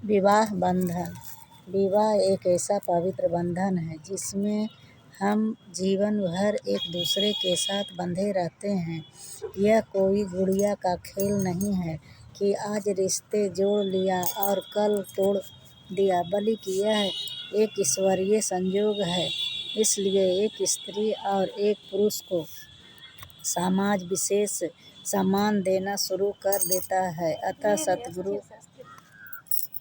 विवाह बंधन। विवाह एक ऐसा पवित्र बंधन है जिसमें हम जीवन भर एक दूसरे के साथ बंधे रहते हैं। यह कोई गुड़िया का खेल नहीं है कि आज रिश्ते जोड़ लिया और कल तोड़ दिया, बल्कि यह एक ईश्वरीय संयोग है। इसलिए एक स्त्री और एक पुरुष को समाज विशेष सम्मान देना शुरू कर देता है। अतः सतगुरु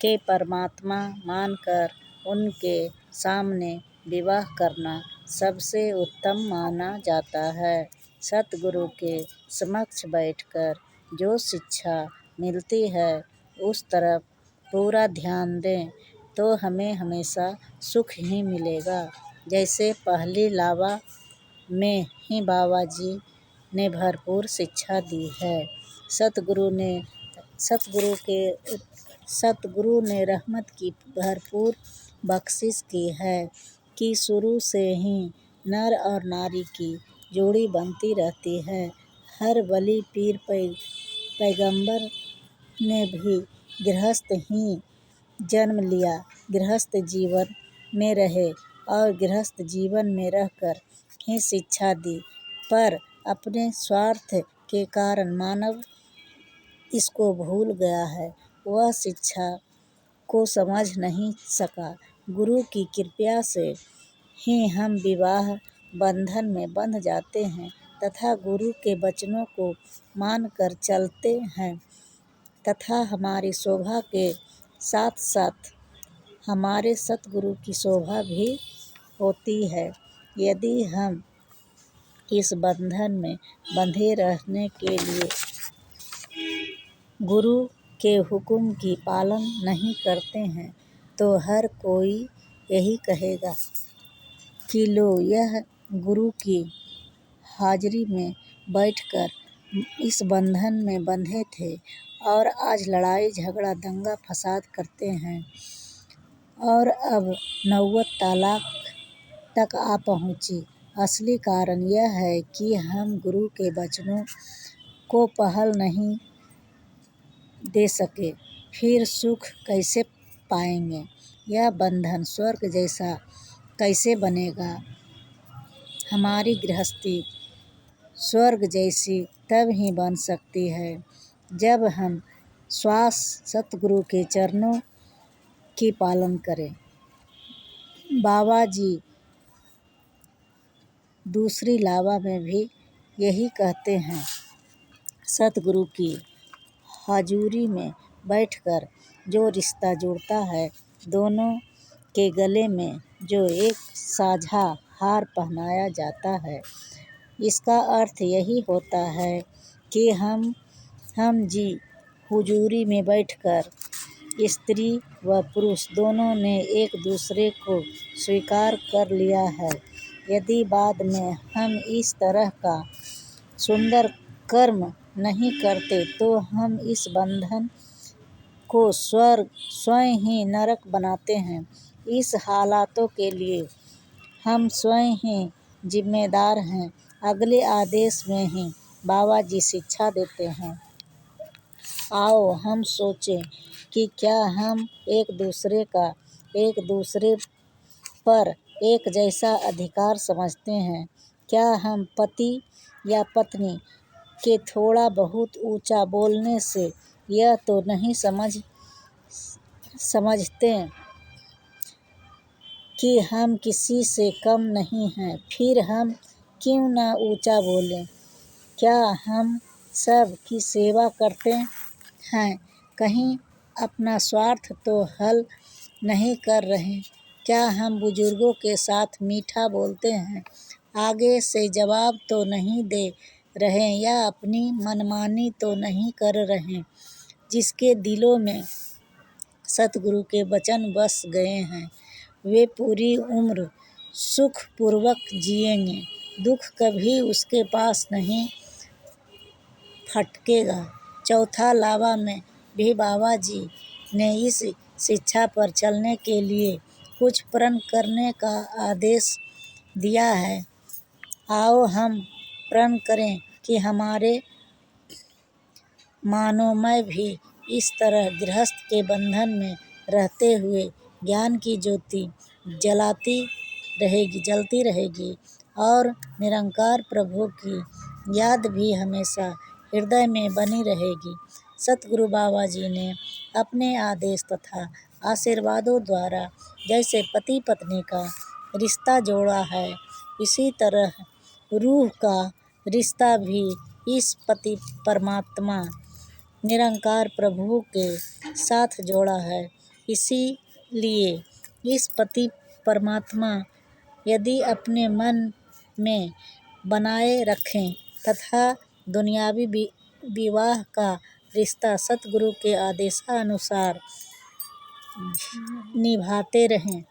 के परमात्मा मानकर उनके सामने विवाह करना सबसे उत्तम माना जाता है। सतगुरु के समक्ष बैठकर जो शिक्षा मिलती है उस तरफ पूरा ध्यान दें तो हमें हमेशा सुख ही मिलेगा। जैसे पहली लावा में ही बाबा जी ने भरपूर शिक्षा दी है। सतगुरु ने रहमत की भरपूर बख्शिश की है कि शुरू से ही नर और नारी की जोड़ी बनती रहती है। हर वली पीर पैगंबर ने भी गृहस्थ ही जन्म लिया, गृहस्थ जीवन में रहे और गृहस्थ जीवन में रहकर ही शिक्षा दी, पर अपने स्वार्थ के कारण मानव इसको भूल गया है। वह शिक्षा को समझ नहीं सका। गुरु की कृपा से ही हम विवाह बंधन में बंध जाते हैं तथा गुरु के वचनों को मानकर चलते हैं तथा हमारी शोभा के साथ साथ हमारे सतगुरु की शोभा भी होती है। यदि हम इस बंधन में बंधे रहने के लिए गुरु के हुक्म की पालन नहीं करते हैं तो हर कोई यही कहेगा कि लो यह गुरु की हाजिरी में बैठकर इस बंधन में बंधे थे और आज लड़ाई झगड़ा दंगा फसाद करते हैं और अब नौबत तलाक तक आ पहुंची। असली कारण यह है कि हम गुरु के वचनों को पहल नहीं दे सके। फिर सुख कैसे पाएंगे? यह बंधन स्वर्ग जैसा कैसे बनेगा? हमारी गृहस्थी स्वर्ग जैसी तब ही बन सकती है जब हम श्वास सतगुरु के चरणों की पालन करें। बाबा जी दूसरी लावा में भी यही कहते हैं। सतगुरु की हजूरी में बैठकर जो रिश्ता जुड़ता है, दोनों के गले में जो एक साझा हार पहनाया जाता है, इसका अर्थ यही होता है कि हम जी हुजूरी में बैठकर स्त्री व पुरुष दोनों ने एक दूसरे को स्वीकार कर लिया है। यदि बाद में हम इस तरह का सुंदर कर्म नहीं करते तो हम इस बंधन को स्वयं ही नरक बनाते हैं। इस हालातों के लिए हम स्वयं ही जिम्मेदार हैं। अगले आदेश में ही बाबा जी शिक्षा देते हैं। आओ हम सोचें कि क्या हम एक दूसरे पर एक जैसा अधिकार समझते हैं? क्या हम पति या पत्नी के थोड़ा बहुत ऊंचा बोलने से यह तो नहीं समझते कि हम किसी से कम नहीं हैं? फिर हम क्यों न ऊंचा बोलें? क्या हम सब की सेवा करते हैं? कहीं अपना स्वार्थ तो हल नहीं कर रहे? क्या हम बुजुर्गों के साथ मीठा बोलते हैं? आगे से जवाब तो नहीं दे रहे या अपनी मनमानी तो नहीं कर रहे? जिसके दिलों में सतगुरु के वचन बस गए हैं, वे पूरी उम्र सुखपूर्वक जिएंगे। दुख कभी उसके पास नहीं फटकेगा। चौथा लावा में भी बाबा जी ने इस शिक्षा पर चलने के लिए कुछ प्रण करने का आदेश दिया है। आओ हम प्रण करें कि हमारे मनोमय भी इस तरह गृहस्थ के बंधन में रहते हुए ज्ञान की ज्योति जलती रहेगी और निरंकार प्रभु की याद भी हमेशा हृदय में बनी रहेगी। सतगुरु बाबा जी ने अपने आदेश तथा आशीर्वादों द्वारा जैसे पति पत्नी का रिश्ता जोड़ा है, इसी तरह रूह का रिश्ता भी इस पति परमात्मा निरंकार प्रभु के साथ जोड़ा है। इसीलिए इस पति परमात्मा यदि अपने मन में बनाए रखें तथा दुनियावी विवाह का रिश्ता सतगुरु के आदेशानुसार निभाते रहें